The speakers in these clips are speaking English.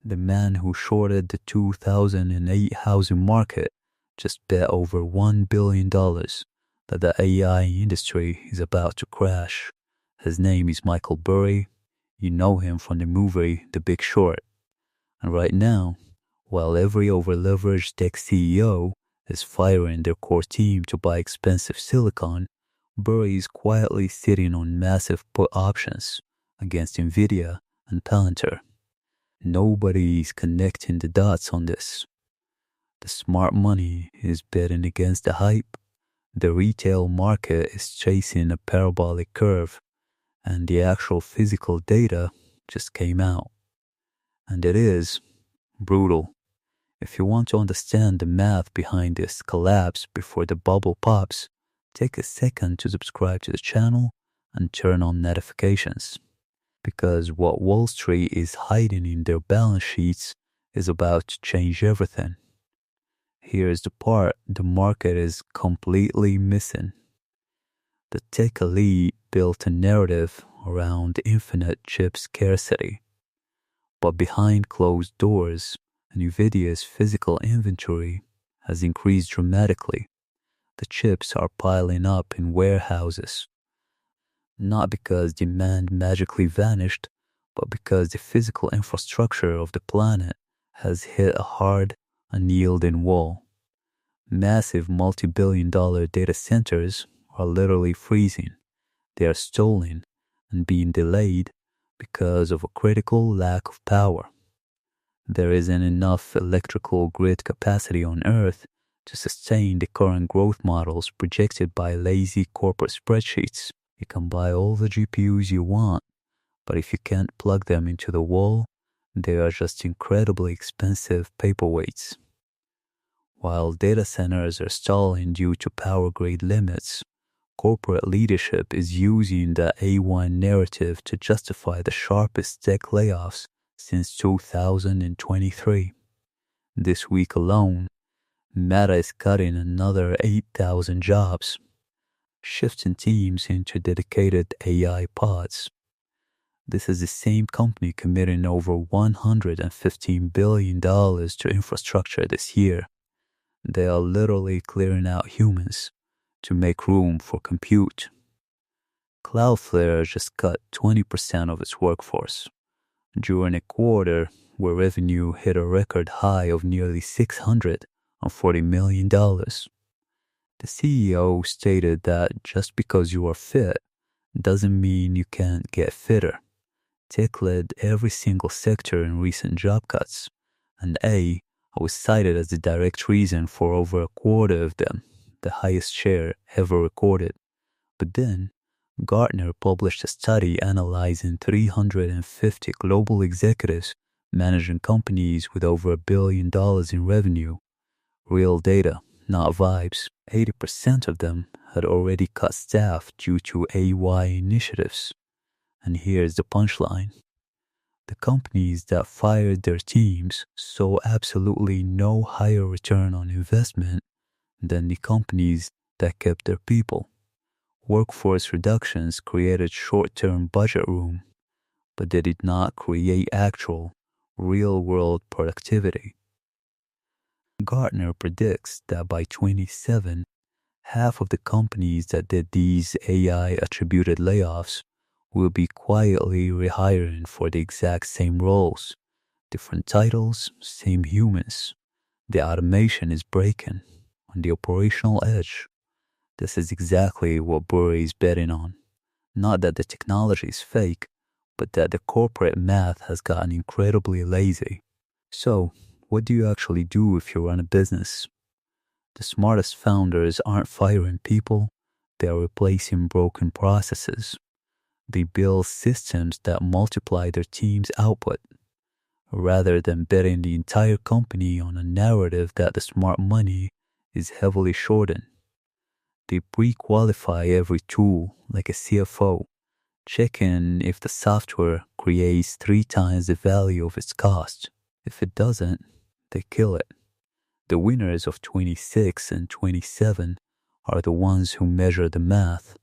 The man who shorted the 2008 housing market just bet over $1 billion that the AI industry is about to crash. His name is Michael Burry. You know him from the movie The Big Short. And right now, while every over-leveraged tech CEO is firing their core team to buy expensive silicon, Burry is quietly sitting on massive put options against Nvidia and Palantir. Nobody is connecting the dots on this. The smart money is betting against the hype. The retail market is chasing a parabolic curve, and the actual physical data just came out. And it is brutal. If you want to understand the math behind this collapse before the bubble pops, take a second to subscribe to the channel and turn on notifications. Because what Wall Street is hiding in their balance sheets is about to change everything. Here's the part the market is completely missing. The tech elite built a narrative around infinite chip scarcity. But behind closed doors, Nvidia's physical inventory has increased dramatically. The chips are piling up in warehouses. Not because demand magically vanished, but because the physical infrastructure of the planet has hit a hard, unyielding wall. Massive multi-billion-dollar data centers are literally freezing. They are stalling and being delayed because of a critical lack of power. There isn't enough electrical grid capacity on Earth to sustain the current growth models projected by lazy corporate spreadsheets. You can buy all the GPUs you want, but if you can't plug them into the wall, they are just incredibly expensive paperweights. While data centers are stalling due to power grid limits, corporate leadership is using the A1 narrative to justify the sharpest tech layoffs since 2023. This week alone, Meta is cutting another 8,000 jobs, shifting teams into dedicated AI pods. This is the same company committing over $115 billion to infrastructure this year. They are literally clearing out humans to make room for compute. Cloudflare just cut 20% of its workforce during a quarter where revenue hit a record high of nearly $640 million. The CEO stated that just because you are fit doesn't mean you can't get fitter. Tech led every single sector in recent job cuts, and AI was cited as the direct reason for over a quarter of them, the highest share ever recorded. But then, Gartner published a study analyzing 350 global executives managing companies with over $1 billion in revenue. Real data, not vibes. 80% of them had already cut staff due to AI initiatives. And here's the punchline. The companies that fired their teams saw absolutely no higher return on investment than the companies that kept their people. Workforce reductions created short-term budget room, but they did not create actual, real-world productivity. Gartner predicts that by 2027, half of the companies that did these AI-attributed layoffs will be quietly rehiring for the exact same roles. Different titles, same humans. The automation is breaking on the operational edge. This is exactly what Burry is betting on. Not that the technology is fake, but that the corporate math has gotten incredibly lazy. So, what do you actually do if you run a business? The smartest founders aren't firing people, they are replacing broken processes. They build systems that multiply their team's output, rather than betting the entire company on a narrative that the smart money is heavily shorting. They pre-qualify every tool like a CFO, checking if the software creates 3 times the value of its cost. If it doesn't, they kill it. The winners of 26 and 27 are the ones who measure the math,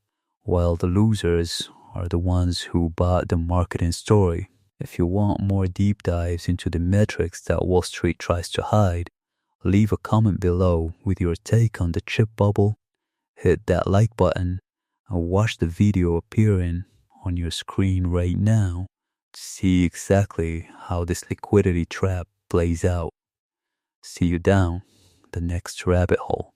while the losers are the ones who bought the marketing story. If you want more deep dives into the metrics that Wall Street tries to hide, leave a comment below with your take on the chip bubble, hit that like button, and watch the video appearing on your screen right now to see exactly how this liquidity trap plays out. See you down the next rabbit hole.